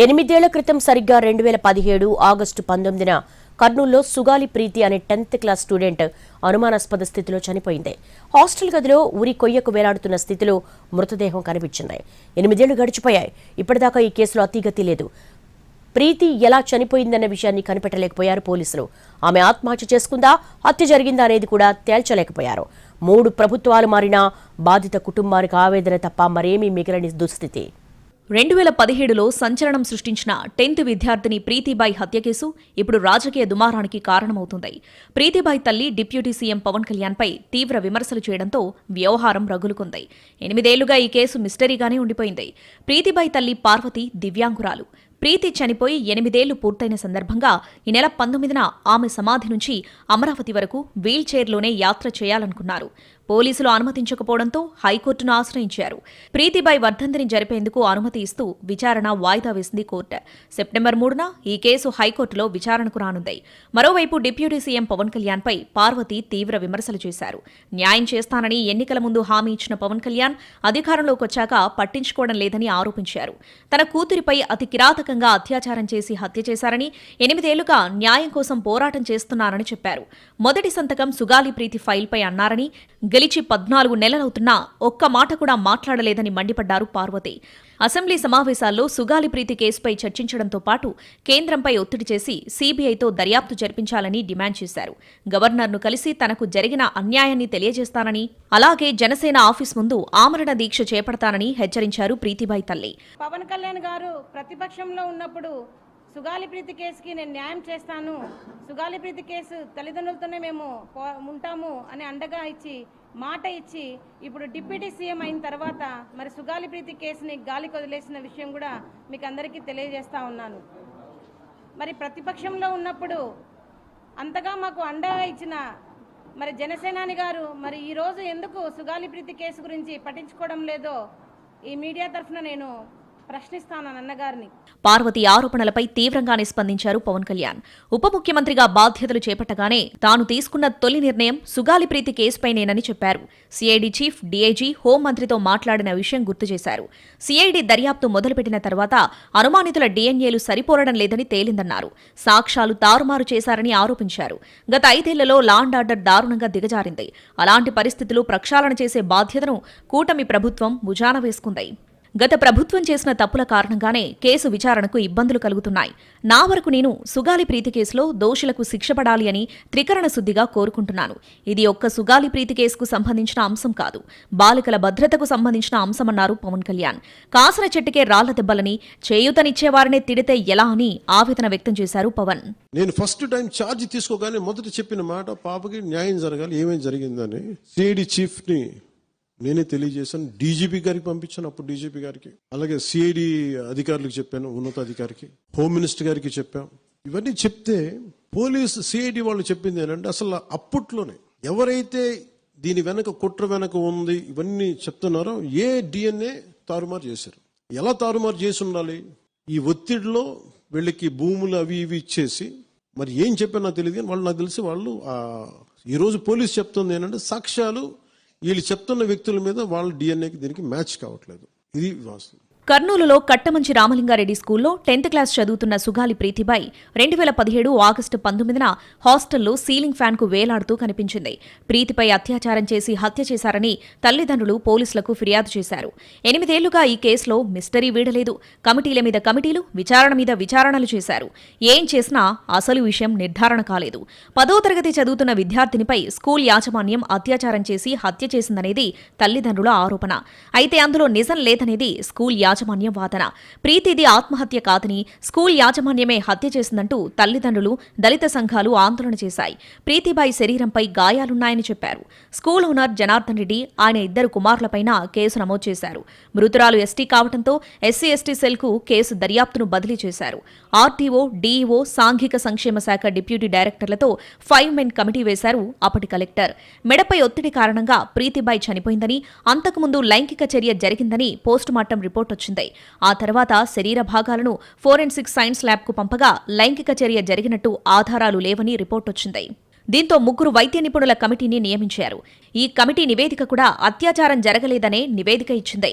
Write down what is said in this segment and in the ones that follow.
8 ఏళ్ల క్రితం సరిగ్గా 2017 ఆగస్టు 19న కర్నూలులో సుగాలి ప్రీతి అనే 10th క్లాస్ స్టూడెంట్ అనుమానాస్పద స్థితిలో చనిపోయింది. హాస్టల్ గదిలో ఉరి కొయ్యకు వేలాడుతున్న స్థితిలో మృతదేహం కనిపించింది. 8 ఏళ్లు గడిచిపోయాయి. ఇప్పటిదాకా ఈ కేసులో అతీగతి లేదు. ప్రీతి ఎలా చనిపోయిందన్న విషయాన్ని కనిపెట్టలేకపోయారు పోలీసులు. ఆమె ఆత్మహత్య చేసుకుందా, హత్య జరిగిందా అనేది కూడా తేల్చలేకపోయారు. 3 ప్రభుత్వాలు మారినా బాధిత కుటుంబానికి ఆవేదన తప్ప మరేమీ మిగిలని దుస్థితి. 2017లో సంచలనం సృష్టించిన 10th విద్యార్థిని ప్రీతిబాయి హత్య కేసు ఇప్పుడు రాజకీయ దుమారానికి కారణమవుతుంది. ప్రీతిబాయి తల్లి డిప్యూటీ సీఎం పవన్ కళ్యాణ్పై తీవ్ర విమర్శలు చేయడంతో వ్యవహారం రగులుకుంది. 8 ఏళ్లుగా ఈ కేసు మిస్టరీగానే ఉండిపోయింది. ప్రీతిబాయి తల్లి పార్వతి దివ్యాంగురాలు. ప్రీతి చనిపోయి 8 ఏళ్లు పూర్తయిన సందర్భంగా ఈ నెల 19న ఆమె సమాధి నుంచి అమరావతి వరకు వీల్ చైర్లోనే యాత్ర చేయాలనుకున్నారు. పోలీసులు అనుమతించకపోవడంతో హైకోర్టును ఆశ్రయించారు. ప్రీతిబాయి వర్ధంతిని జరిపేందుకు అనుమతి ఇస్తూ విచారణ వాయిదా వేసింది కోర్టు. సెప్టెంబర్ 3న ఈ కేసు హైకోర్టులో విచారణకు రానుంది. మరోవైపు డిప్యూటీ సీఎం పవన్ కళ్యాణ్పై పార్వతి తీవ్ర విమర్శలు చేశారు. న్యాయం చేస్తానని ఎన్నికల ముందు హామీ ఇచ్చిన పవన్ కళ్యాణ్ అధికారంలోకి వచ్చాక పట్టించుకోవడం లేదని ఆరోపించారు. తన కూతురిపై అతి కిరాతకంగా అత్యాచారం చేసి హత్య చేశారని, 8 ఏళ్లుగా న్యాయం కోసం పోరాటం చేస్తున్నారని చెప్పారు. మొదటి సంతకం సుగాలి ప్రీతి ఫైల్పై అన్నారని, గెలిచి 14 నెలలవుతున్నా ఒక్క మాట కూడా మాట్లాడలేదని మండిపడ్డారు పార్వతి. అసెంబ్లీ సమావేశాల్లో సుగాలి ప్రీతి కేసుపై చర్చించడంతో పాటు కేంద్రంపై ఒత్తిడి చేసి సీబీఐతో దర్యాప్తు జరిపించాలని డిమాండ్ చేశారు. గవర్నర్ను కలిసి తనకు జరిగిన అన్యాయాన్ని తెలియజేస్తానని, అలాగే జనసేన ఆఫీస్ ముందు ఆమరణ దీక్ష చేపడతానని హెచ్చరించారు ప్రీతిబాయి తల్లి. పవన్ కళ్యాణ్ గారు ప్రతిపక్షంలో ఉన్నప్పుడు సుగాలి ప్రీతి కేసుకి నేను న్యాయం చేస్తాను, సుగాలి ప్రీతి కేసు తల్లిదండ్రులతోనే మేము ఉంటాము అని అండగా ఇచ్చి మాట ఇచ్చి ఇప్పుడు డిప్యూటీ సీఎం అయిన తర్వాత మరి సుగాలి ప్రీతి కేసుని గాలికి వదిలేసిన విషయం కూడా మీకు అందరికీ తెలియజేస్తా ఉన్నాను. మరి ప్రతిపక్షంలో ఉన్నప్పుడు అంతగా మాకు అండగా ఇచ్చిన మరి జనసేనాని గారు మరి ఈరోజు ఎందుకు సుగాలి ప్రీతి కేసు గురించి పట్టించుకోవడం లేదో ఈ మీడియా తరఫున నేను ప్రశ్నిస్తాను అన్నగారిని. పార్వతి ఆరోపణలపై తీవ్రంగానే స్పందించారు పవన్ కళ్యాణ్. ఉప ముఖ్యమంత్రిగా బాధ్యతలు చేపట్టగానే తాను తీసుకున్న తొలి నిర్ణయం సుగాలి ప్రీతి కేసుపైనేనని చెప్పారు. సిఐడి చీఫ్, డీఐజీ, హోంమంత్రితో మాట్లాడిన విషయం గుర్తు చేశారు. సిఐడి దర్యాప్తు మొదలుపెట్టిన తర్వాత అనుమానితుల డీఎన్ఏలు సరిపోలడం లేదని తేలిందన్నారు. సాక్ష్యాలు తారుమారు చేశారని ఆరోపించారు. గత 5 ఏళ్లలో లా అండ్ ఆర్డర్ దారుణంగా దిగజారింది. అలాంటి పరిస్థితులు ప్రక్షాళన చేసే బాధ్యతను కూటమి ప్రభుత్వం భుజాన వేసుకుంది. గత ప్రభుత్వం చేసిన తప్పుల కారణంగానే కేసు విచారణకు ఇబ్బందులు కలుగుతున్నాయి. నా వరకు నేను సుగాలి ప్రీతి కేసులో దోషులకు శిక్ష పడాలి అని త్రికరణ శుద్ధిగా కోరుకుంటున్నాను. ఇది ఒక్క సుగాలి ప్రీతి కేసుకు సంబంధించిన అంశం కాదు, బాలికల భద్రతకు సంబంధించిన అంశమన్నారు పవన్ కళ్యాణ్. కాసన చెట్టుకే రాళ్ల దెబ్బలని, చేయూతనిచ్చేవారినే తిడితే ఎలా అని ఆవేదన వ్యక్తం చేశారు పవన్. నేను ఫస్ట్ టైం ఛార్జ్ తీసుకోగానే మొదట చెప్పిన మాట, పాపకి న్యాయం జరగాలి, ఏమేమి జరిగిందని సిఐడి చీఫ్ ని నేనే తెలియజేశాను. డీజీపీ గారికి పంపించాను, అప్పుడు డీజీపీ గారికి, అలాగే సిఐడి అధికారులకు చెప్పాను, ఉన్నతాధికారికి, హోమ్ మినిస్టర్ గారికి చెప్పాం. ఇవన్నీ చెప్తే పోలీసు సిఐడి వాళ్ళు చెప్పింది ఏంటంటే, అసలు అప్పట్లోనే ఎవరైతే దీని వెనక కుట్ర వెనక ఉంది ఇవన్నీ చెప్తున్నారో ఏ డిఎన్ఏ తారుమారు చేశారు, ఎలా తారుమారు చేసి ఉండాలి, ఈ ఒత్తిడిలో వీళ్ళకి భూములు అవి ఇవి ఇచ్చేసి మరి ఏం చెప్పారు నాకు తెలియదు. కానీ వాళ్ళు నాకు తెలిసి వాళ్ళు ఈరోజు పోలీసు చెప్తుంది ఏంటంటే, సాక్ష్యాలు వీళ్ళు చెప్తున్న వ్యక్తుల మీద వాళ్ళ డిఎన్ఏకి దీనికి మ్యాచ్ కావట్లేదు. ఇది వాస్తవం. కర్నూలులో కట్టమంచి రామలింగారెడ్డి స్కూల్లో 10th క్లాస్ చదువుతున్న సుగాలి ప్రీతిబాయి 2017 ఆగస్టు 19న హాస్టల్లో సీలింగ్ ఫ్యాన్కు వేలాడుతూ కనిపించింది. ప్రీతిపై అత్యాచారం చేసి హత్య చేశారని తల్లిదండ్రులు పోలీసులకు ఫిర్యాదు చేశారు. 8 ఏళ్లుగా ఈ కేసులో మిస్టరీ వీడలేదు. కమిటీల మీద కమిటీలు, విచారణ మీద విచారణలు చేశారు. ఏం చేసినా అసలు విషయం నిర్ధారణ కాలేదు. 10వ తరగతి చదువుతున్న విద్యార్థినిపై స్కూల్ యాజమాన్యం అత్యాచారం చేసి హత్య చేసిందనేది తల్లిదండ్రుల ఆరోపణ. అయితే అందులో నిజం లేదనేది స్కూల్ యాజమాన్యం వాదన. ప్రీతిది ఆత్మహత్య కాదని స్కూల్ యాజమాన్యమే హత్య చేసిందంటూ తల్లిదండ్రులు, దళిత సంఘాలు ఆందోళన చేశాయి. ప్రీతిబాయి శరీరంపై గాయాలున్నాయని చెప్పారు. స్కూల్ ఓనర్ జనార్దన్ రెడ్డి, ఆయన 2 కుమారులపైన కేసు నమోదు చేశారు. మృతురాలు ఎస్టీ కావడంతో ఎస్సీ ఎస్టీ సెల్కు కేసు దర్యాప్తును బదిలీ చేశారు. ఆర్టీఓ, డీఈఓ, సాంఘిక సంక్షేమ శాఖ డిప్యూటీ డైరెక్టర్లతో 5 మెన్ కమిటీ వేశారు అప్పటి కలెక్టర్. మెడపై ఒత్తిడి కారణంగా ప్రీతిబాయి చనిపోయిందని, అంతకుముందు లైంగిక చర్య జరిగిందని పోస్టుమార్టం రిపోర్ట్ వచ్చింది. ఆ తర్వాత శరీర భాగాలను ఫోరెన్సిక్ సైన్స్ ల్యాబ్కు పంపగా లైంగిక చర్య జరిగినట్టు ఆధారాలు లేవని రిపోర్ట్ వచ్చింది. దీంతో 3 వైద్య నిపుణుల కమిటీని నియమించారు. ఈ కమిటీ నివేదిక కూడా అత్యాచారం జరగలేదనే నివేదిక ఇచ్చింది.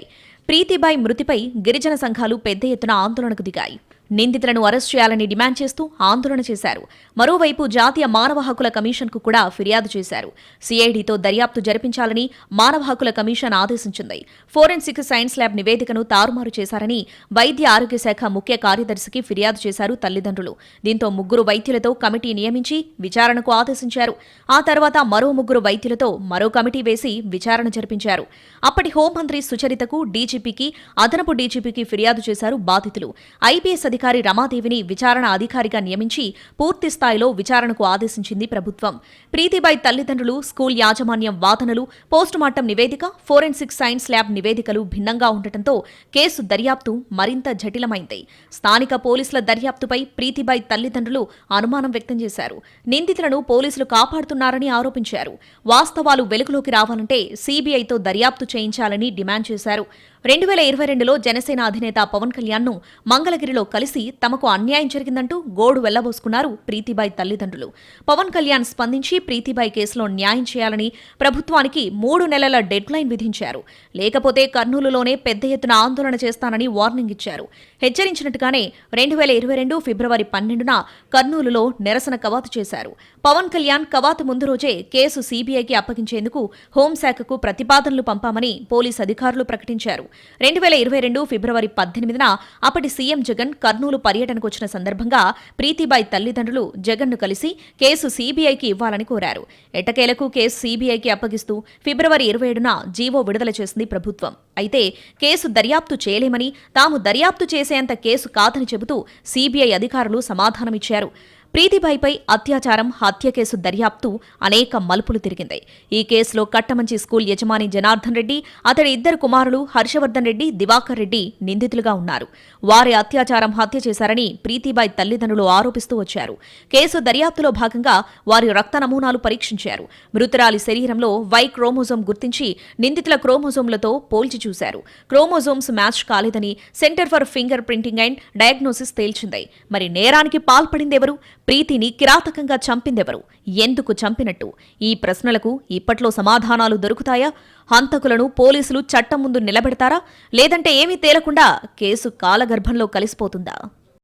ప్రీతిబాయి మృతిపై గిరిజన సంఘాలు పెద్ద ఎత్తున ఆందోళనకు దిగాయి. నిందితులను అరెస్ట్ చేయాలని డిమాండ్ చేస్తూ ఆందోళన చేశారు. మరోవైపు జాతీయ మానవ హక్కుల కమిషన్కు కూడా ఫిర్యాదు చేశారు. సిఐడితో దర్యాప్తు జరిపించాలని మానవ హక్కుల కమిషన్ ఆదేశించింది. ఫోరెన్సిక్ సైన్స్ ల్యాబ్ నివేదికను తారుమారు చేశారని వైద్య ఆరోగ్య శాఖ ముఖ్య కార్యదర్శికి ఫిర్యాదు చేశారు తల్లిదండ్రులు. దీంతో 3 వైద్యులతో కమిటీ నియమించి విచారణకు ఆదేశించారు. ఆ తర్వాత మరో 3 వైద్యులతో మరో కమిటీ వేసి విచారణ జరిపించారు. అప్పటి హోంమంత్రి సుచరితకు, డీజీపీకి, అదనపు డీజీపీకి ఫిర్యాదు చేశారు బాధితులు. ఐపీఎస్ అధికారి రమాదేవిని విచారణ అధికారిగా నియమించి పూర్తి స్థాయిలో విచారణకు ఆదేశించింది ప్రభుత్వం. ప్రీతిబాయి తల్లిదండ్రులు, స్కూల్ యాజమాన్యం వాదనలు, పోస్టుమార్టం నివేదిక, ఫోరెన్సిక్ సైన్స్ ల్యాబ్ నివేదికలు భిన్నంగా ఉండటంతో కేసు దర్యాప్తు మరింత జటిలమైంది. స్థానిక పోలీసుల దర్యాప్తుపై ప్రీతిబాయి తల్లిదండ్రులు అనుమానం వ్యక్తం చేశారు. నిందితులను పోలీసులు కాపాడుతున్నారని ఆరోపించారు. వాస్తవాలు వెలుగులోకి రావాలంటే సీబీఐతో దర్యాప్తు చేయించాలని డిమాండ్ చేశారు. 2022లో జనసేన అధినేత పవన్ కళ్యాణ్ను మంగళగిరిలో కలిసి తమకు అన్యాయం జరిగిందంటూ గోడు వెళ్లబోసుకున్నారు ప్రీతిబాయి తల్లిదండ్రులు. పవన్ కళ్యాణ్ స్పందించి ప్రీతిబాయి కేసులో న్యాయం చేయాలని ప్రభుత్వానికి 3 నెలల డెడ్లైన్ విధించారు. లేకపోతే కర్నూలులోనే పెద్ద ఎత్తున ఆందోళన చేస్తానని వార్నింగ్ ఇచ్చారు. హెచ్చరించినట్టుగానే 2022 ఫిబ్రవరి 12న కర్నూలులో నిరసన కవాతు చేశారు. పవన్ కళ్యాణ్ కవాతు ముందు రోజే కేసు సీబీఐకి అప్పగించేందుకు హోంశాఖకు ప్రతిపాదనలు పంపామని పోలీసు అధికారులు ప్రకటించారు. 2022 ఫిబ్రవరి 18న అప్పటి సీఎం జగన్ కర్నూలు పర్యటనకు వచ్చిన సందర్భంగా ప్రీతిబాయి తల్లిదండ్రులు జగన్ను కలిసి కేసు సీబీఐకి ఇవ్వాలని కోరారు. ఎట్టకేలకు కేసు సీబీఐకి అప్పగిస్తూ ఫిబ్రవరి 27న జీవో విడుదల చేసింది ప్రభుత్వం. అయితే కేసు దర్యాప్తు చేయలేమని, తాము దర్యాప్తు చేసేంత కేసు కాదని చెబుతూ సీబీఐ అధికారులు సమాధానమిచ్చారు. ప్రీతిబాయిపై అత్యాచారం, హత్య కేసు దర్యాప్తు అనేక మలుపులు తిరిగింది. ఈ కేసులో కట్టమంచి స్కూల్ యజమాని జనార్దన్ రెడ్డి, అతడి 2 కుమారులు హర్షవర్ధన్ రెడ్డి, దివాకర్ రెడ్డి నిందితులుగా ఉన్నారు. వారి అత్యాచారం, హత్య చేశారని ప్రీతిబాయి తల్లిదండ్రులు ఆరోపిస్తూ వచ్చారు. కేసు దర్యాప్తులో భాగంగా వారి రక్త నమూనాలు పరీక్షించారు. మృతురాలి శరీరంలో వై క్రోమోజోమ్ గుర్తించి నిందితుల క్రోమోజోమ్లతో పోల్చి చూశారు. క్రోమోజోమ్స్ మ్యాచ్ కాలేదని centre for fingerprinting and diagnosis తేల్చింది. మరి నేరానికి పాల్పడిందెవరు? ప్రీతిని కిరాతకంగా చంపిందెవరు? ఎందుకు చంపినట్టు? ఈ ప్రశ్నలకు ఇప్పట్లో సమాధానాలు దొరుకుతాయా? హంతకులను పోలీసులు చట్టం ముందు నిలబెడతారా? లేదంటే ఏమీ తేలకుండా కేసు కాలగర్భంలో కలిసిపోతుందా?